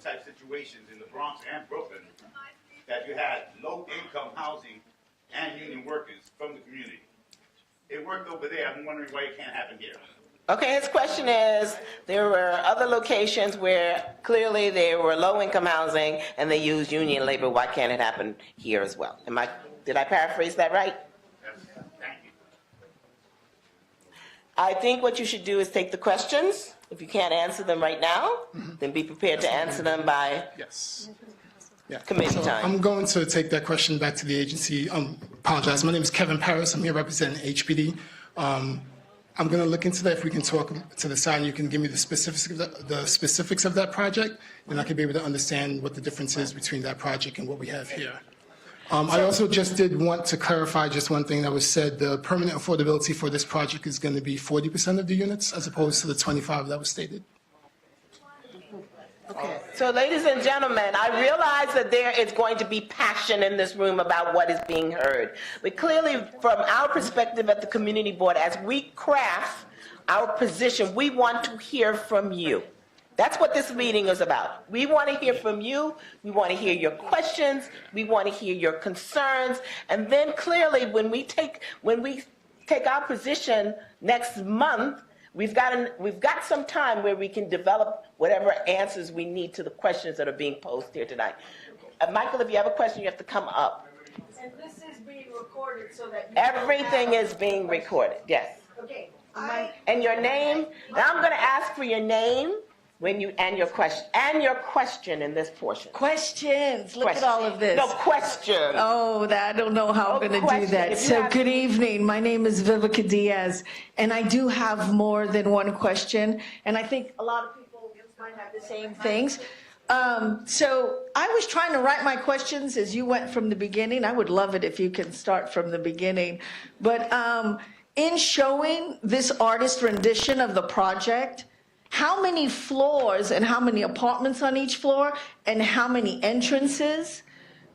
type situations in the Bronx and Brooklyn that you had low-income housing and union workers from the community. It worked over there. I'm wondering why it can't happen here. Okay, his question is, there were other locations where clearly there were low-income housing and they used union labor. Why can't it happen here as well? Did I paraphrase that right? Yes, thank you. I think what you should do is take the questions. If you can't answer them right now, then be prepared to answer them by committee time. I'm going to take that question back to the agency. Apologize. My name is Kevin Paris. I'm here representing HPD. I'm going to look into that. If we can talk to the side, and you can give me the specifics of that project, and I can be able to understand what the difference is between that project and what we have here. I also just did want to clarify just one thing that was said. The permanent affordability for this project is going to be 40% of the units as opposed to the 25 that was stated. Okay. So, ladies and gentlemen, I realize that there is going to be passion in this room about what is being heard. But clearly, from our perspective at the community board, as we craft our position, we want to hear from you. That's what this meeting is about. We want to hear from you. We want to hear your questions. We want to hear your concerns. And then clearly, when we take our position next month, we've got some time where we can develop whatever answers we need to the questions that are being posed here tonight. Michael, if you have a question, you have to come up. And this is being recorded so that everything is being recorded. Yes. Okay. And your name. Now I'm going to ask for your name. And your question in this portion. Questions. Look at all of this. No, question. Oh, I don't know how I'm going to do that. So good evening. My name is Vivica Diaz, and I do have more than one question, and I think a lot of people might have the same things. So I was trying to write my questions as you went from the beginning. I would love it if you can start from the beginning. But in showing this artist rendition of the project, how many floors and how many apartments on each floor and how many entrances?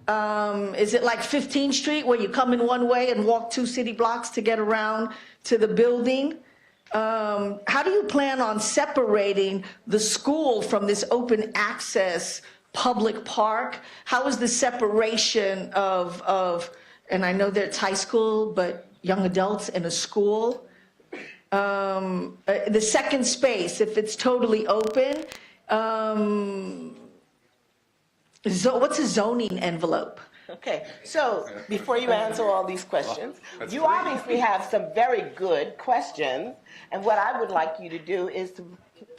Is it like 15th Street where you come in one way and walk 2 city blocks to get around to the building? How do you plan on separating the school from this open access public park? How is the separation of and I know that it's high school, but young adults in a school? The second space, if it's totally open, what's a zoning envelope? Okay, so before you answer all these questions, you obviously have some very good questions, and what I would like you to do is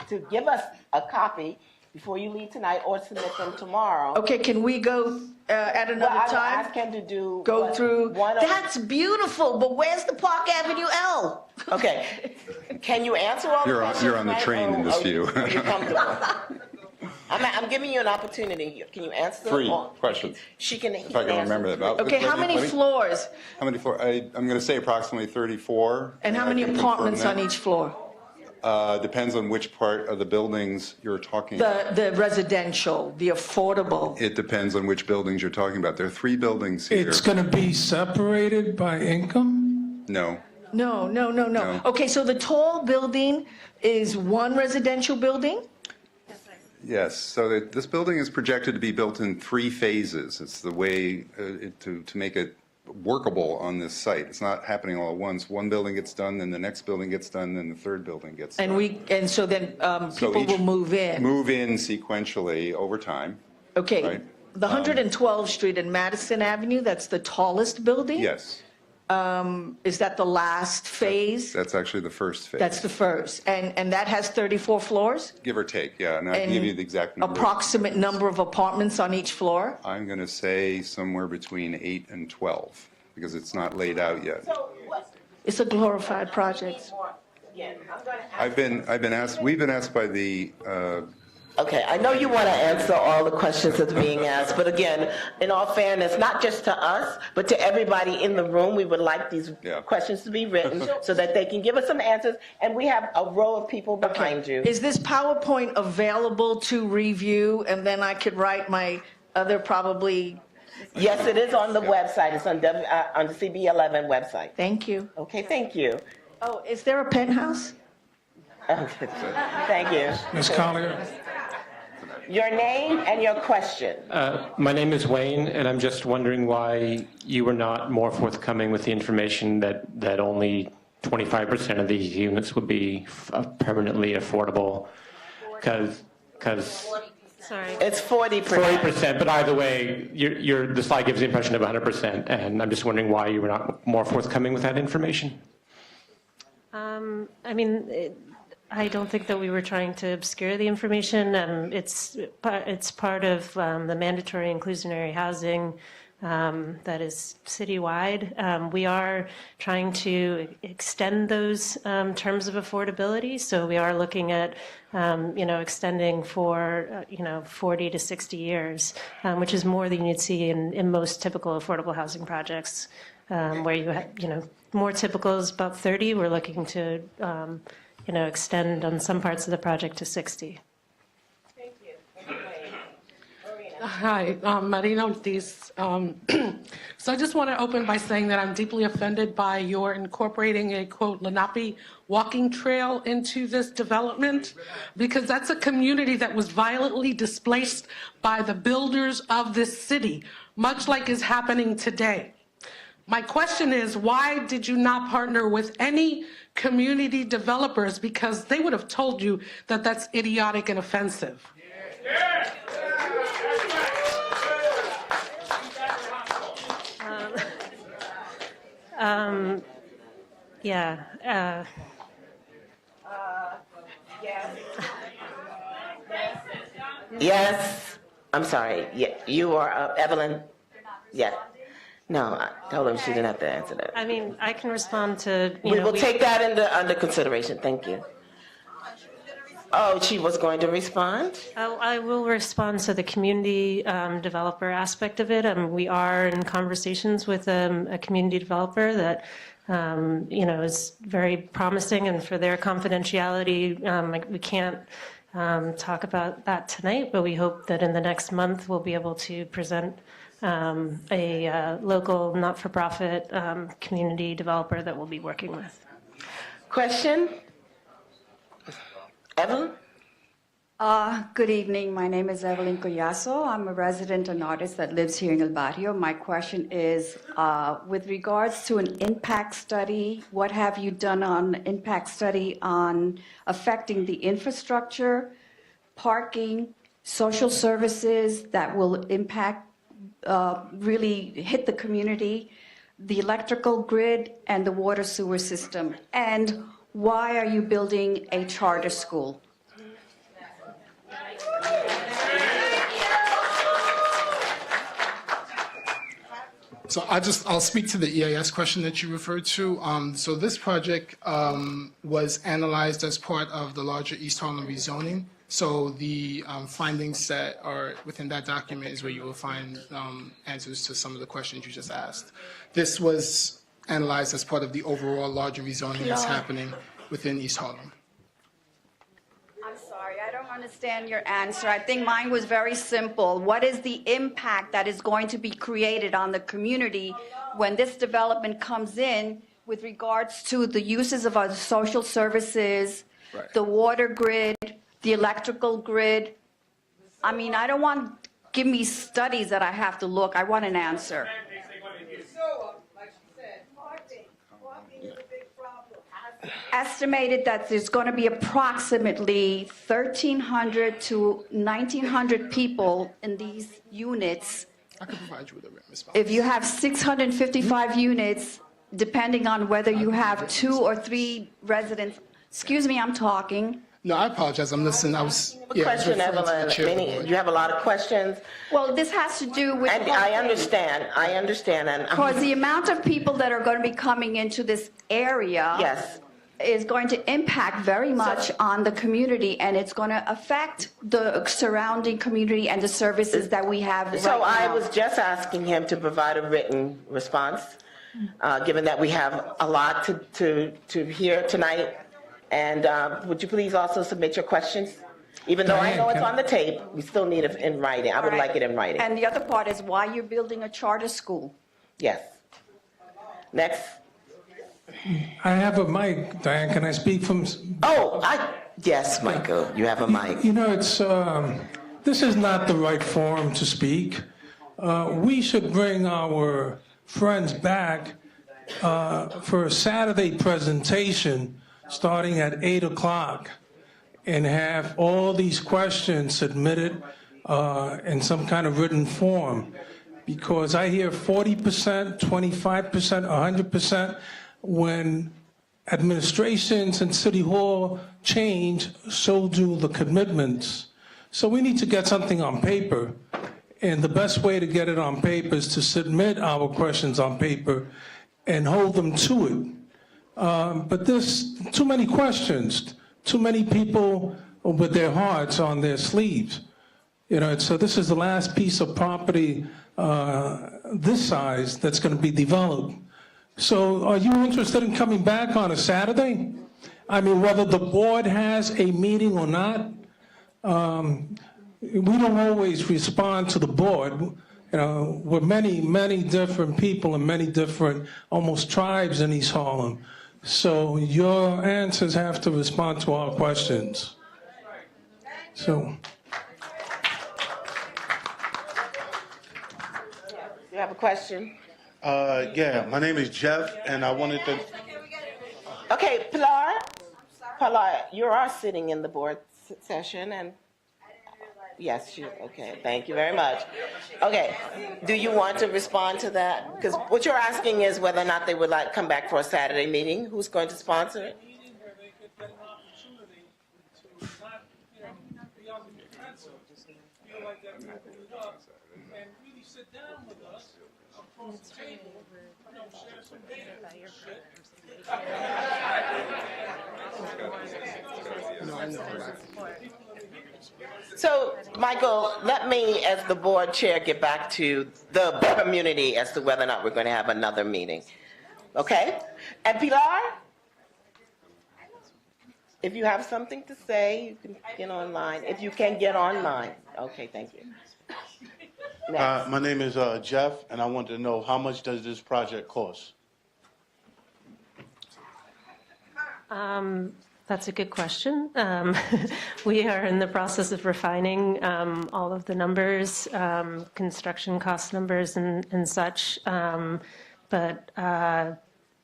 to give us a copy before you leave tonight or submit them tomorrow. Okay, can we go at another time? I ask him to do through. That's beautiful, but where's the Park Avenue L? Okay, can you answer all the questions? You're on the train in this view. You're comfortable. I'm giving you an opportunity here. Can you answer them? 3 questions. She can. If I can remember that. Okay, how many floors? How many floors? I'm going to say approximately 34. And how many apartments on each floor? Depends on which part of the buildings you're talking about. The residential, the affordable. It depends on which buildings you're talking about. There are 3 buildings here. It's going to be separated by income? No. No. Okay, so the tall building is one residential building? Yes. So this building is projected to be built in 3 phases. It's the way to make it workable on this site. It's not happening all at once. One building gets done, then the next building gets done, then the third building gets done. And so then people will move in. Move in sequentially over time. Okay. Right. The 112th Street and Madison Avenue, that's the tallest building? Yes. Is that the last phase? That's actually the first phase. That's the first. And that has 34 floors? Give or take, yeah. And I can give you the exact number. Approximate number of apartments on each floor? I'm going to say somewhere between 8 and 12 because it's not laid out yet. It's a glorified project. We've been asked by the Okay, I know you want to answer all the questions that's being asked, but again, in all fairness, not just to us, but to everybody in the room, we would like these questions to be written so that they can give us some answers, and we have a row of people behind you. Is this PowerPoint available to review, and then I could write my other probably... Yes, it is on the website. It's on the CB11 website. Thank you. Okay, thank you. Oh, is there a penthouse? Okay. Thank you. Ms. Collier? Your name and your question. My name is Wayne, and I'm just wondering why you were not more forthcoming with the information that only 25% of these units would be permanently affordable, because Sorry. It's 40%. 40%, but either way, the slide gives the impression of 100%, and I'm just wondering why you were not more forthcoming with that information. I mean, I don't think that we were trying to obscure the information. It's part of the mandatory inclusionary housing that is citywide. We are trying to extend those terms of affordability. So we are looking at, extending for, 40 to 60 years, which is more than you'd see in most typical affordable housing projects, where you have, more typical is about 30. We're looking to, extend on some parts of the project to 60. Thank you. Hi, Marina Ortiz. So I just want to open by saying that I'm deeply offended by your incorporating a, quote, Lenape walking trail into this development, because that's a community that was violently displaced by the builders of this city, much like is happening today. My question is, why did you not partner with any community developers? Because they would have told you that that's idiotic and offensive. Yeah. Yes. I'm sorry. Yeah, you are Evelyn. Yeah. No, I told him she didn't have to answer that. I mean, I can respond to, We will take that under consideration. Thank you. Oh, she was going to respond? I will respond to the community developer aspect of it. We are in conversations with a community developer that, is very promising, and for their confidentiality, we can't talk about that tonight, but we hope that in the next month we'll be able to present a local not-for-profit community developer that we'll be working with. Question? Evelyn? Good evening. My name is Evelyn Collazo. I'm a resident and artist that lives here in El Barrio. My question is, with regards to an impact study, what have you done on impact study on affecting the infrastructure, parking, social services that will impact, really hit the community, the electrical grid, and the water sewer system? And why are you building a charter school? So I'll speak to the EAS question that you referred to. So this project was analyzed as part of the larger East Harlem rezoning. So the findings that are within that document is where you will find answers to some of the questions you just asked. This was analyzed as part of the overall larger rezoning that's happening within East Harlem. I'm sorry, I don't understand your answer. I think mine was very simple. What is the impact that is going to be created on the community when this development comes in with regards to the uses of our social services, the water grid, the electrical grid? I mean, I don't want, give me studies that I have to look. I want an answer. Estimated that there's going to be approximately 1,300 to 1,900 people in these units. I can provide you with a written response. If you have 655 units, depending on whether you have 2 or 3 residents, excuse me, I'm talking. No, I apologize. I'm listening. I was Question, referring to the Evelyn. chair of the board. You have a lot of questions. Well, this has to do with. And I understand. And Because the amount of people that are going to be coming into this area. yes. Is going to impact very much on the community, and it's going to affect the surrounding community and the services that we have right So now. I was just asking him to provide a written response, given that we have a lot to hear tonight. And would you please also submit your questions? Even though I know it's on the tape, we still need it in writing. I would like it in writing. And the other part is why you're building a charter school. Yes. Next. I have a mic, Diane, can I speak from? Oh, yes, Michael, you have a mic. You know, it's this is not the right forum to speak. We should bring our friends back for a Saturday presentation starting at 8 o'clock and have all these questions submitted in some kind of written form. Because I hear 40%, 25%, 100%. When administrations and City Hall change, so do the commitments. So we need to get something on paper. And the best way to get it on paper is to submit our questions on paper and hold them to it. But there's too many questions, too many people with their hearts on their sleeves. You know, so this is the last piece of property this size that's going to be developed. So are you interested in coming back on a Saturday? I mean, whether the board has a meeting or not, we don't always respond to the board. You know, we're many different people and many different almost tribes in East Harlem. So your answers have to respond to our questions. So. You have a question? Yeah, my name is Jeff, and I wanted to. Okay, Pilar, you are sitting in the board session, and yes, okay, thank you very much. Okay, do you want to respond to that? Because what you're asking is whether or not they would like to come back for a Saturday meeting. Who's going to sponsor it? So, Michael, let me, as the board chair, get back to the community as to whether or not we're going to have another meeting. Okay? And Pilar, if you have something to say, you can get online. If you can get online. Okay, thank you. My name is Jeff, and I want to know how much does this project cost? That's a good question. We are in the process of refining all of the numbers, construction cost numbers and such. But I'd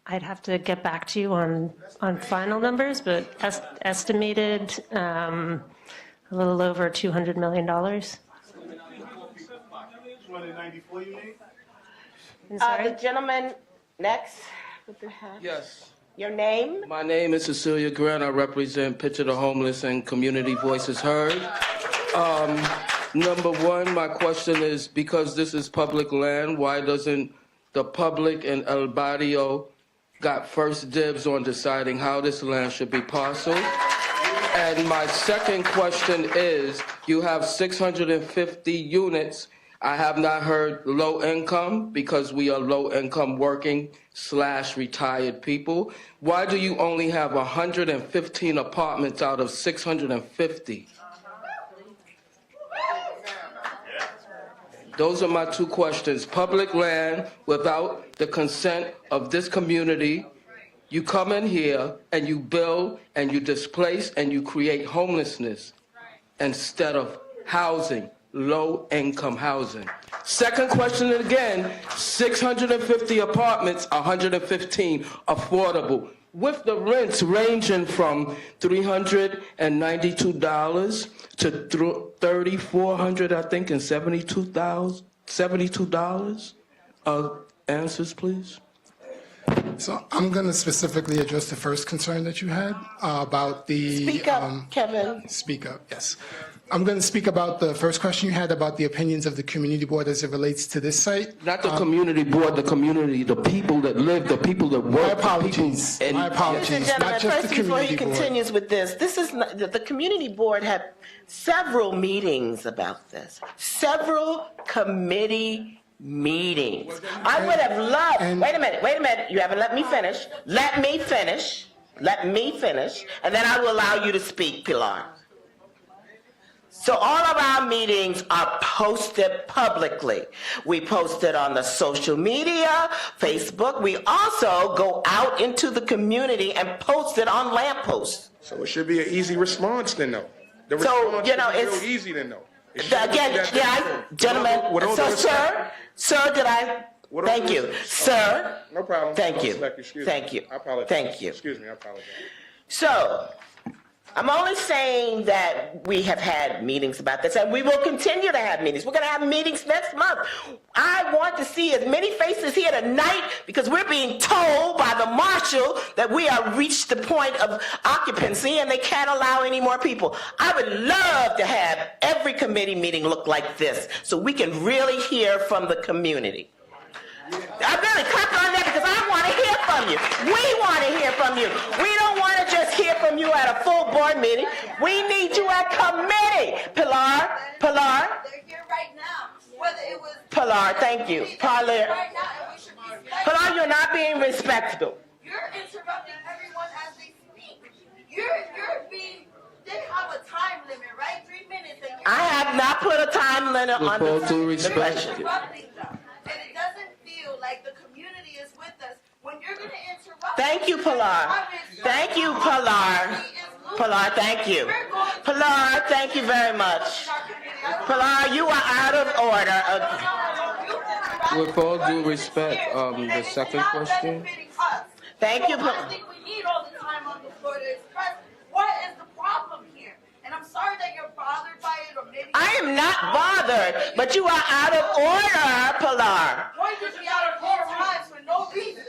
have to get back to you on final numbers, but estimated a little over $200 million. 294, you mean? The gentleman next with the hat. Yes. Your name? My name is Cecilia Grant. I represent Picture the Homeless and Community Voices Heard. Number one, my question is, because this is public land, why doesn't the public and El Barrio got first dibs on deciding how this land should be parceled? And my second question is, you have 650 units. I have not heard low income because we are low income working / retired people. Why do you only have 115 apartments out of 650? Those are my two questions. Public land without the consent of this community. You come in here and you build and you displace and you create homelessness instead of housing. Low-income housing. Second question again, 650 apartments, 115 affordable, with the rents ranging from $392 to $3,400, I think, and $72. Answers, please. So I'm going to specifically address the first concern that you had about the... Speak up, Kevin. Speak up, yes. I'm going to speak about the first question you had about the opinions of the community board as it relates to this site. Not the community board, the community, the people that live, the people that work. My apologies. My apologies. Ladies and gentlemen, Not just first, the before he community board. continues with this is not, the community board had several meetings about this. Several committee meetings. I would have loved, wait a minute, you haven't let me finish. Let me finish, and then I will allow you to speak, Pilar. So all of our meetings are posted publicly. We post it on the social media, Facebook. We also go out into the community and post it on lampposts. So it should be an easy response then, though. The So, response you know, should be it's- real easy then, though. Again, gentlemen, so sir, did I? Thank you, sir. No problem. Thank you. Excuse me. Thank you. I apologize. Thank you. Excuse me, I apologize. So, I'm only saying that we have had meetings about this, and we will continue to have meetings. We're going to have meetings next month. I want to see as many faces here tonight because we're being told by the marshal that we have reached the point of occupancy and they can't allow any more people. I would love to have every committee meeting look like this so we can really hear from the community. I really clap on that because I want to hear from you. We want to hear from you. We don't want to just hear from you at a full board meeting. We need you at committee. Pilar. They're here right now. Whether it was Pilar, thank you. Pilar, right now, and we should respect. Pilar, you're not being respectful. You're interrupting everyone as they speak. You're being. They have a time limit, right? 3 minutes. And I have not put a time limit on With all due the respect. question. interrupting them. And it doesn't feel like the community is with us when you're going to interrupt. Thank you, Pilar. Thank you, Pilar. Pilar, thank you. Pilar, thank you very much. Pilar, you are out of order. With all due respect, the second question. Thank you. I think we need all the time on the floor to express what is the problem here. And I'm sorry that you're bothered by it, or maybe. I am not bothered, but you are out of order, Pilar. Why did you out of four times for no reason?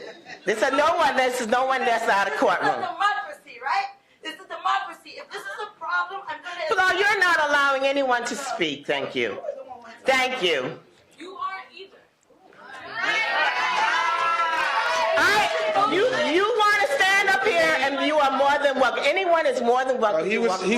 This is no one that's out of This courtroom. is democracy, right? This is democracy. If this is a problem, I'm going to. Pilar, you're not allowing anyone to speak. Thank you. Thank you. You aren't either. You want to stand up here, and you are more than welcome. Anyone is more than welcome. He was Bring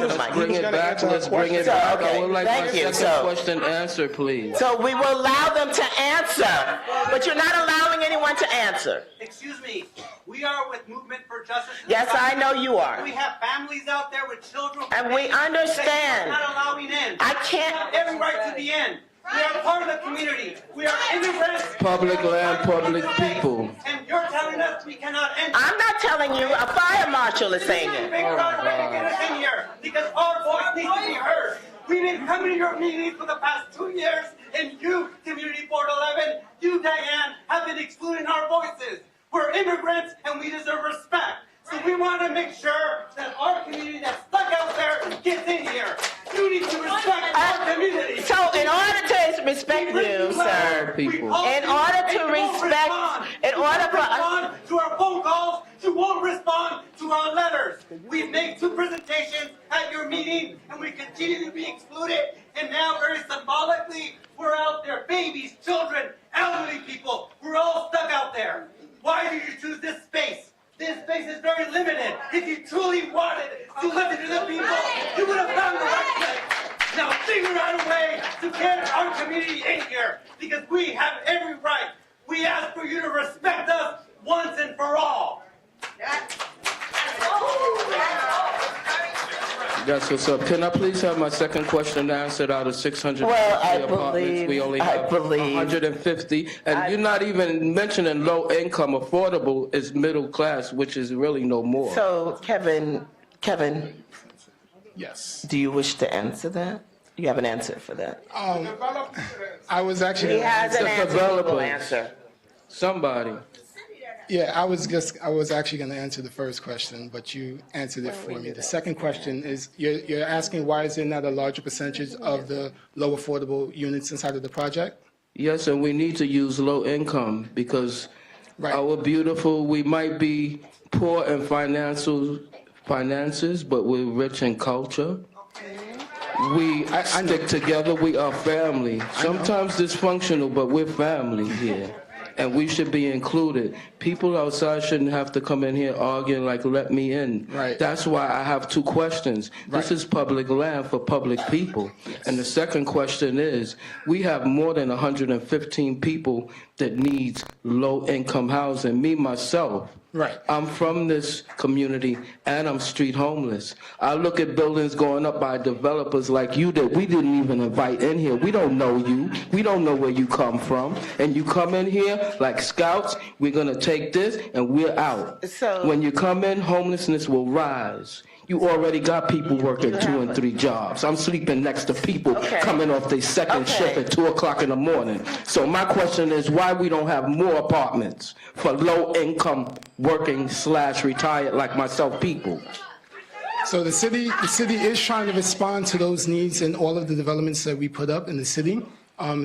it gonna back, answer let's her bring it question. back. Okay, I would like thank my you. second question answered, please. So we will allow them to answer, but you're not allowing anyone to answer. Excuse me, we are with Movement for Justice. Yes, I know you are. We have families out there with children. And we understand. That you are not allowing in. I can't. We have every right to be in. We are part of the community. We are immigrants. Public land, public people. And you're telling us we cannot enter. I'm not telling you. A fire marshal is saying We've it. been trying to get us in here because our voice needs to be heard. We've been coming to your meetings for the past 2 years, and you, Community Board 11, you, Diane, have been excluding our voices. We're immigrants, and we deserve respect. So we want to make sure that our community that's stuck out there gets in here. You need to respect our community. So in order to respect you, sir, in order to respect, in order for respond to our phone calls, you won't respond to our letters. We made 2 presentations at your meeting, and we continue to be excluded. And now, very symbolically, we're out there, babies, children, elderly people. We're all stuck out there. Why did you choose this space? This space is very limited. If you truly wanted to listen to the people, you would have found the right place. Now figure out a way to get our community in here, because we have every right. We ask for you to respect us once and for all. That's what's up. Can I please have my second question answered out of 600 Well, apartments? We only have 150. And you're not even mentioning low income. Affordable is middle class, which is really no more. So, Kevin, Yes. do you wish to answer that? You have an answer for that. I was actually. He has an It's a answer. He developer. will answer. Somebody. Yeah, I was actually going to answer the first question, but you answered it for me. The second question is, you're asking why is there not a larger percentage of the low affordable units inside of the project? Yes, and we need to use low income because our beautiful, we might be poor in finances, but we're rich in culture. We stick together, we are family. Sometimes dysfunctional, but we're family here. And we should be included. People outside shouldn't have to come in here arguing like, let me in. Right. That's why I have 2 questions. This is public land for public people. And the second question is, we have more than 115 people that needs low-income housing. Me, myself, Right. I'm from this community and I'm street homeless. I look at buildings going up by developers like you that we didn't even invite in here. We don't know you. We don't know where you come from. And you come in here like scouts, we're going to take this and we're out. So- when you come in, homelessness will rise. You already got people working 2 and 3 jobs. I'm sleeping next to people coming off their second shift at 2 o'clock in the morning. So my question is why we don't have more apartments for low-income working/retired like myself people. So the city is trying to respond to those needs in all of the developments that we put up in the city.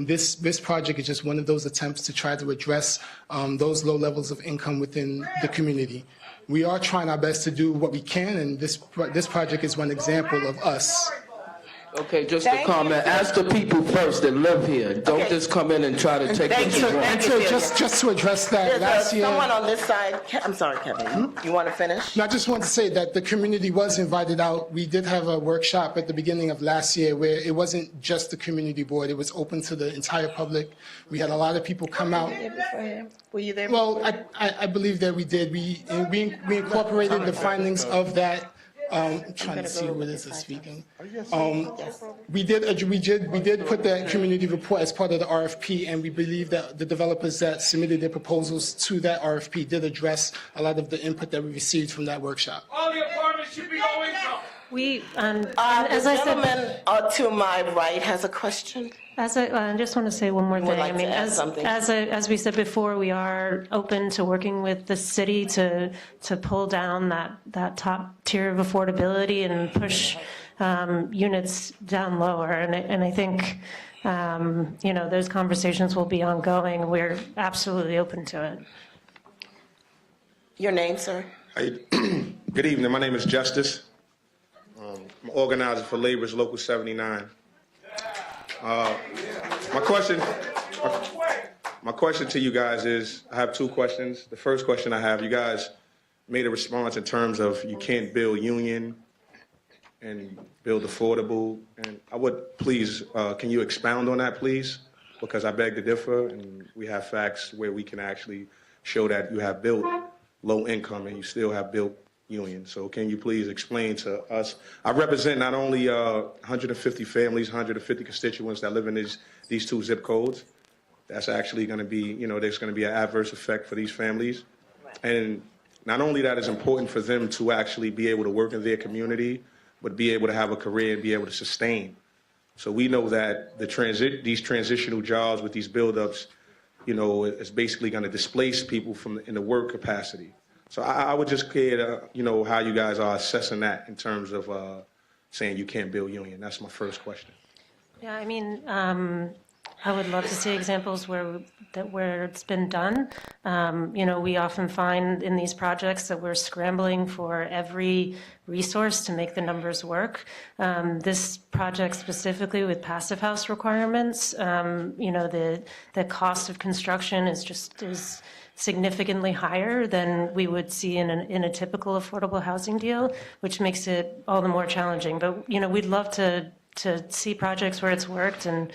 This project is just one of those attempts to try to address those low levels of income within the community. We are trying our best to do what we can, and this project is one example of us. Okay, just a comment. Ask the people first that live here. Don't just come in and try to take what you want. And just to address that, last year... Someone on this side, I'm sorry, Kevin, you want to finish? No, I just want to say that the community was invited out. We did have a workshop at the beginning of last year where it wasn't just the community board. It was open to the entire public. We had a lot of people come out. Were you there? Well, I believe that we did. We incorporated the findings of that. I'm trying to see what is speaking. We did put that community report as part of the RFP, and we believe that the developers that submitted their proposals to that RFP did address a lot of the input that we received from that workshop. All the apartments should be low income. We, The as I said, gentleman to my right has a question. I just want to say one more thing. like to add something. As we said before, we are open to working with the city to pull down that top tier of affordability and push units down lower. And I think those conversations will be ongoing. We're absolutely open to it. Your name, sir? Good evening. My name is Justice. I'm organizer for Labor's Local 79. My question to you guys is, I have 2 questions. The first question I have, you guys made a response in terms of you can't build union and build affordable. And I would please, can you expound on that, please? Because I beg to differ, and we have facts where we can actually show that you have built low income and you still have built union. So can you please explain to us? I represent not only 150 families, 150 constituents that live in these 2 zip codes. That's actually going to be, there's going to be an adverse effect for these families. And not only that is important for them to actually be able to work in their community, but be able to have a career and be able to sustain. So we know that these transitional jobs with these buildups, is basically going to displace people in the work capacity. So I would just care to, how you guys are assessing that in terms of saying you can't build union. That's my first question. Yeah, I mean, I would love to see examples where it's been done. We often find in these projects that we're scrambling for every resource to make the numbers work. This project specifically with passive house requirements, the cost of construction is significantly higher than we would see in a typical affordable housing deal, which makes it all the more challenging. But we'd love to see projects where it's worked and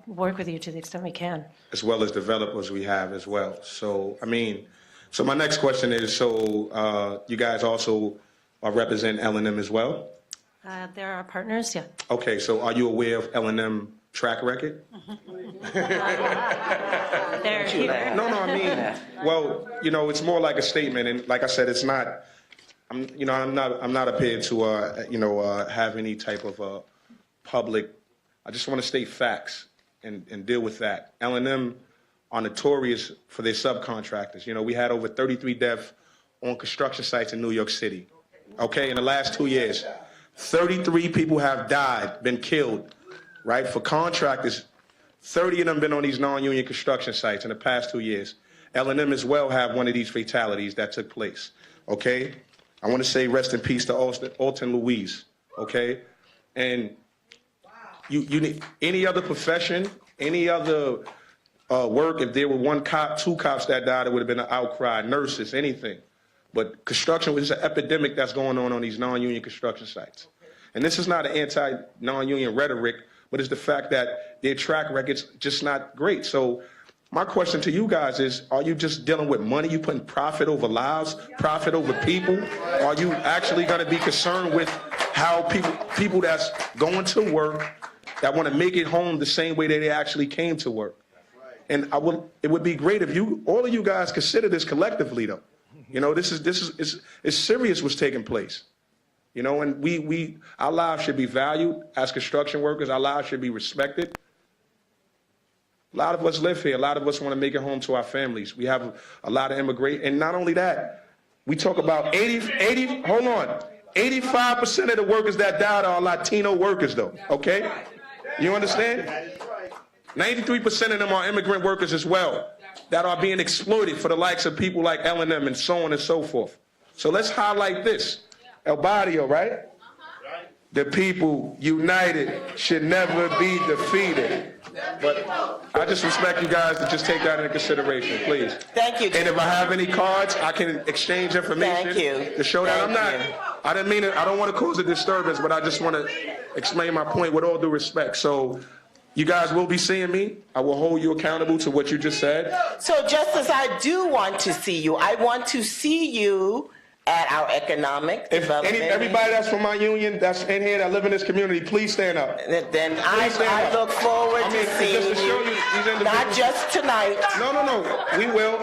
work with you to the extent we can. As well as developers we have as well. So my next question is, you guys also represent L&M as well? They're our partners, yeah. Okay, so are you aware of L&M track record? They're here. No, I mean, well, it's more like a statement, and like I said, it's not. I'm not up here to have any type of public. I just want to state facts and deal with that. L&M are notorious for their subcontractors. We had over 33 deaths on construction sites in New York City. Okay, in the last 2 years, 33 people have died, been killed. Right, for contractors, 30 of them been on these non-union construction sites in the past 2 years. L&M as well have one of these fatalities that took place. Okay, I want to say rest in peace to Alton Louise. Okay, and you need any other profession, any other work. If there were 1 cop, 2 cops that died, it would have been an outcry. Nurses, anything. But construction was an epidemic that's going on these non-union construction sites. And this is not an anti-non-union rhetoric, but it's the fact that their track record's just not great. So My question to you guys is, are you just dealing with money? You putting profit over lives, profit over people? Are you actually going to be concerned with how people that's going to work, that want to make it home the same way that they actually came to work? And it would be great if all of you guys consider this collectively, though. You know, this is serious what's taking place. You know, and our lives should be valued as construction workers. Our lives should be respected. A lot of us live here. A lot of us want to make it home to our families. We have a lot of immigrants. And not only that, we talk about 85% of the workers that died are Latino workers, though, okay? You understand? 93% of them are immigrant workers as well that are being exploited for the likes of people like L&M and so on and so forth. So let's highlight this. El Barrio, right? The people united should never be defeated. But I just respect you guys to just take that into consideration, please. Thank you. And if I have any cards, I can exchange information to show that I didn't mean it. I don't want to cause a disturbance, but I just want to explain my point with all due respect. So you guys will be seeing me. I will hold you accountable to what you just said. So Justice, I do want to see you. I want to see you at our economic development. Everybody that's from my union, that's in here, that live in this community, please stand up. Then I look forward to seeing you. Not just tonight. No. We will,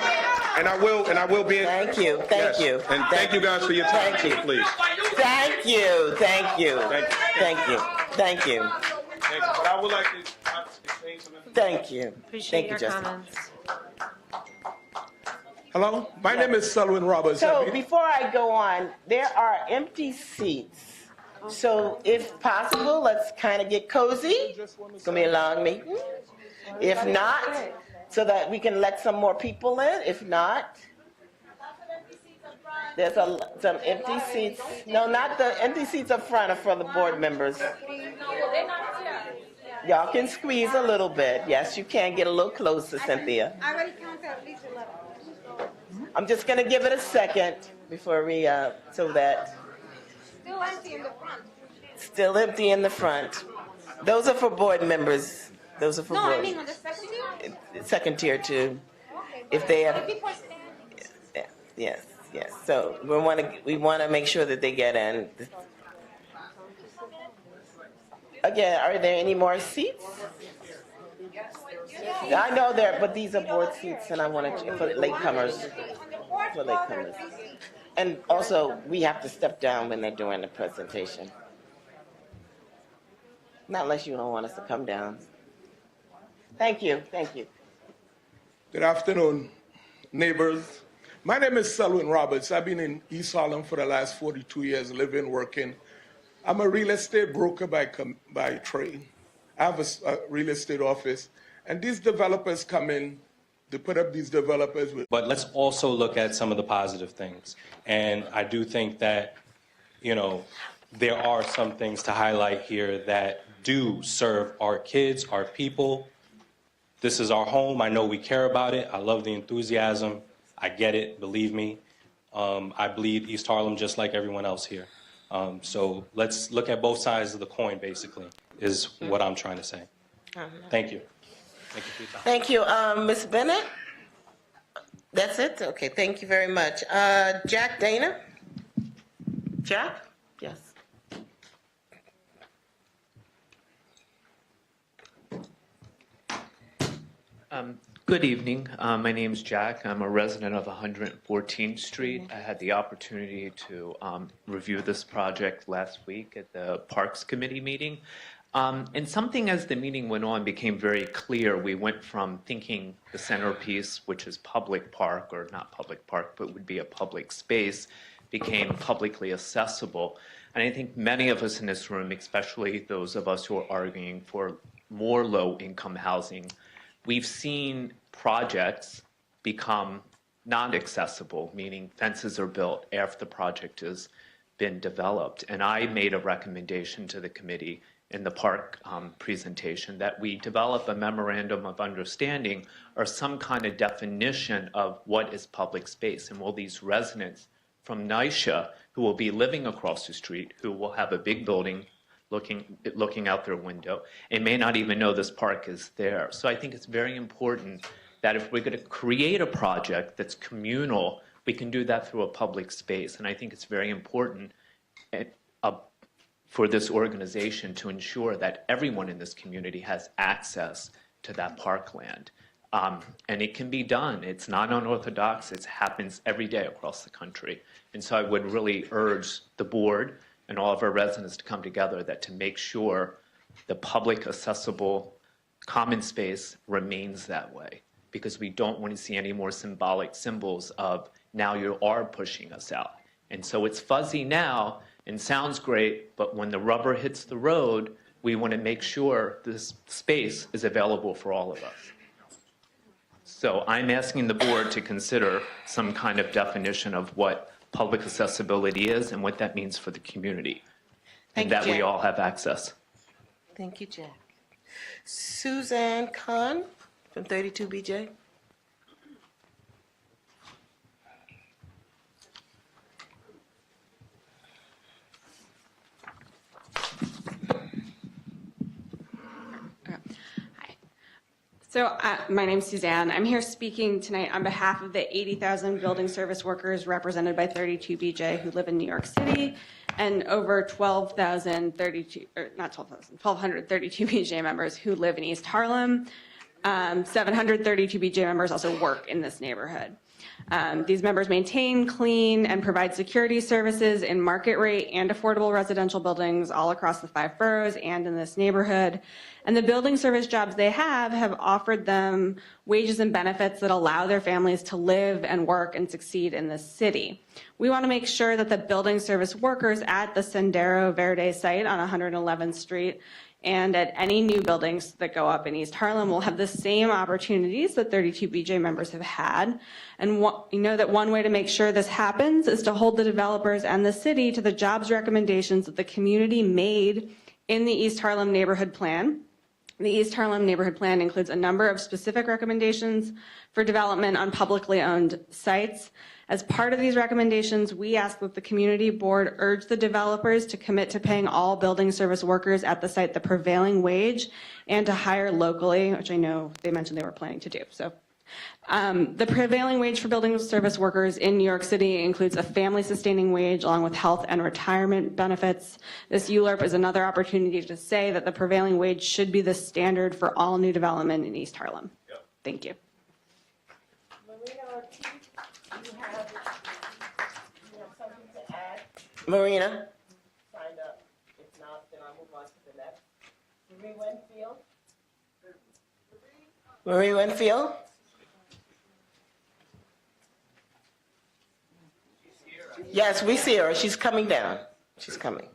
and I will be in. Thank you. And thank you guys for your time, please. Thank you. But I would like to explain something. Thank you. Appreciate your Justice. comments. Hello, my name is Selwyn Roberts. So before I go on, there are empty seats. So if possible, let's kind of get cozy. It's going to be a long meeting. If not, so that we can let some more people in. If not, there's some empty seats. No, not the empty seats up front are for the board members. Y'all can squeeze a little bit. Yes, you can get a little closer, Cynthia. I already counted at least 11. I'm just going to give it a second before we, so that. Still empty in the front. Still empty in the front. Those are for board members. Those are for board. I mean on the second tier? Second tier too. Okay. If they have. People stand. Yes. So we want to make sure that they get in. Again, are there any more seats? I know there, but these are board seats, and I want to for latecomers. For latecomers. And also, we have to step down when they're doing the presentation. Not unless you don't want us to come down. Thank you. Good afternoon, neighbors. My name is Selwyn Roberts. I've been in East Harlem for the last 42 years, living, working. I'm a real estate broker by trade. I have a real estate office, and these developers come in. They put up these developers with. But let's also look at some of the positive things. And I do think that, there are some things to highlight here that do serve our kids, our people. This is our home. I know we care about it. I love the enthusiasm. I get it, believe me. I bleed East Harlem just like everyone else here. So let's look at both sides of the coin, basically, is what I'm trying to say. Thank you. Thank you for your time. Thank you. Ms. Bennett? That's it? Okay, thank you very much. Jack Dana? Jack? Yes. Good evening. My name is Jack. I'm a resident of 114th Street. I had the opportunity to review this project last week at the Parks Committee meeting. And something as the meeting went on became very clear. We went from thinking the centerpiece, which is public park, or not public park, but would be a public space, became publicly accessible. And I think many of us in this room, especially those of us who are arguing for more low-income housing, we've seen projects become non-accessible, meaning fences are built after the project has been developed. And I made a recommendation to the committee in the park presentation that we develop a memorandum of understanding or some kind of definition of what is public space. And will these residents from NYCHA who will be living across the street, who will have a big building looking out their window, and may not even know this park is there. So I think it's very important that if we're going to create a project that's communal, we can do that through a public space. And I think it's very important for this organization to ensure that everyone in this community has access to that parkland. And it can be done. It's not unorthodox. It happens every day across the country. And so I would really urge the board and all of our residents to come together to make sure the public accessible common space remains that way, because we don't want to see any more symbolic symbols of now you are pushing us out. And so it's fuzzy now and sounds great, but when the rubber hits the road, we want to make sure this space is available for all of us. So I'm asking the board to consider some kind of definition of what public accessibility is and what that means for the community, and that we all have access. Thank you, Jack. Suzanne Kahn from 32BJ. So my name's Suzanne. I'm here speaking tonight on behalf of the 80,000 building service workers represented by 32BJ who live in New York City, and over 1,200 32BJ members who live in East Harlem. 732BJ members also work in this neighborhood. These members maintain, clean, and provide security services in market rate and affordable residential buildings all across the 5 boroughs and in this neighborhood. And the building service jobs they have offered them wages and benefits that allow their families to live and work and succeed in this city. We want to make sure that the building service workers at the Sendero Verde site on 111th Street and at any new buildings that go up in East Harlem will have the same opportunities that 32BJ members have had. And you know that one way to make sure this happens is to hold the developers and the city to the jobs recommendations that the community made in the East Harlem Neighborhood Plan. The East Harlem Neighborhood Plan includes a number of specific recommendations for development on publicly owned sites. As part of these recommendations, we ask that the community board urge the developers to commit to paying all building service workers at the site the prevailing wage and to hire locally, which I know they mentioned they were planning to do. So the prevailing wage for building service workers in New York City includes a family sustaining wage along with health and retirement benefits. This ULURP is another opportunity to say that the prevailing wage should be the standard for all new development in East Harlem. Yep. Thank you. Marina? Signed up. If not, then I'll move on to the next. Marie Winfield? Marie Winfield? Yes, we see her. She's coming down. She's coming.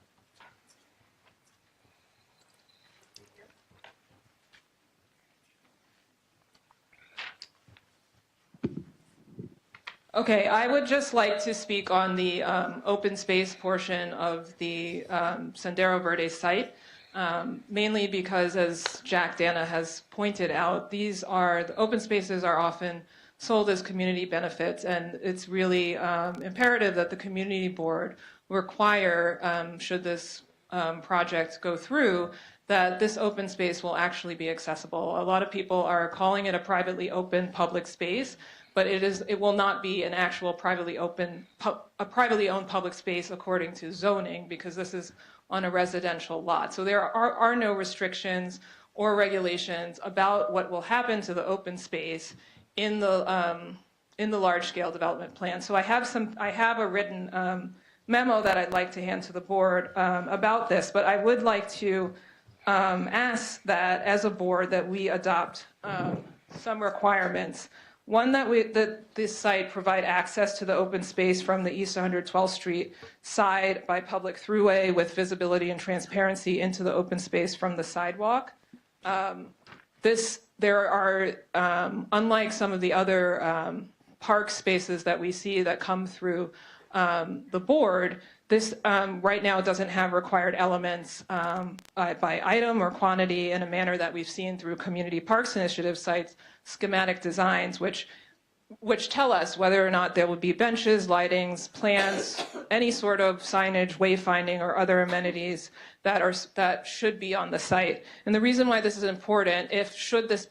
Okay, I would just like to speak on the open space portion of the Sendero Verde site, mainly because, as Jack Dana has pointed out, the open spaces are often sold as community benefits, and it's really imperative that the community board require, should this project go through, that this open space will actually be accessible. A lot of people are calling it a privately open public space, but it will not be an actual privately owned public space according to zoning, because this is on a residential lot. So there are no restrictions or regulations about what will happen to the open space in the large-scale development plan. So I have a written memo that I'd like to hand to the board about this, but I would like to ask that as a board that we adopt some requirements. One, that this site provide access to the open space from the East 112th Street side by public throughway with visibility and transparency into the open space from the sidewalk. There are, unlike some of the other park spaces that we see that come through the board, this right now doesn't have required elements by item or quantity in a manner that we've seen through Community Parks Initiative sites, schematic designs, which tell us whether or not there will be benches, lightings, plants, any sort of signage, wayfinding, or other amenities that should be on the site. And the reason why this is important, should this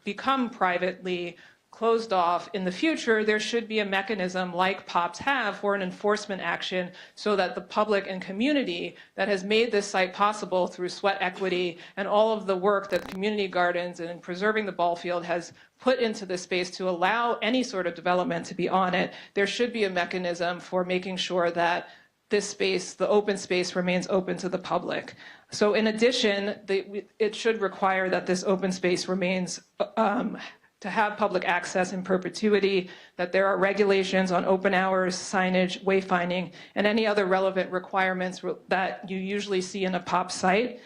become privately closed off, in the future, there should be a mechanism like POPs have for an enforcement action so that the public and community that has made this site possible through sweat equity and all of the work that community gardens and preserving the ball field has put into this space to allow any sort of development to be on it, there should be a mechanism for making sure that this space, the open space, remains open to the public. So in addition, it should require that this open space remains to have public access in perpetuity, that there are regulations on open hours, signage, wayfinding, and any other relevant requirements that you usually see in a POP site.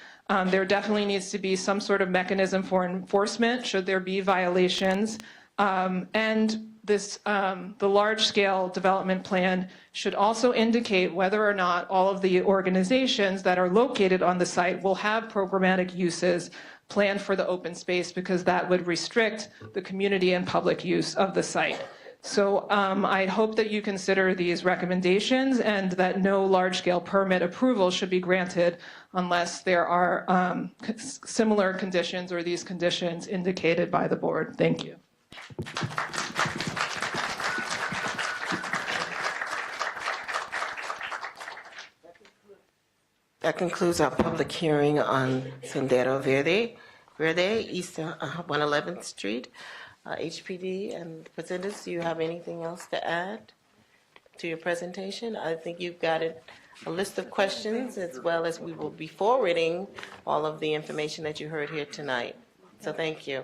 There definitely needs to be some sort of mechanism for enforcement should there be violations. And the large-scale development plan should also indicate whether or not all of the organizations that are located on the site will have programmatic uses planned for the open space, because that would restrict the community and public use of the site. So I hope that you consider these recommendations and that no large-scale permit approval should be granted unless there are similar conditions or these conditions indicated by the board. Thank you. That concludes our public hearing on Sendero Verde, East 111th Street. HPD and presenters, do you have anything else to add to your presentation? I think you've got a list of questions, as well as we will be forwarding all of the information that you heard here tonight. So thank you.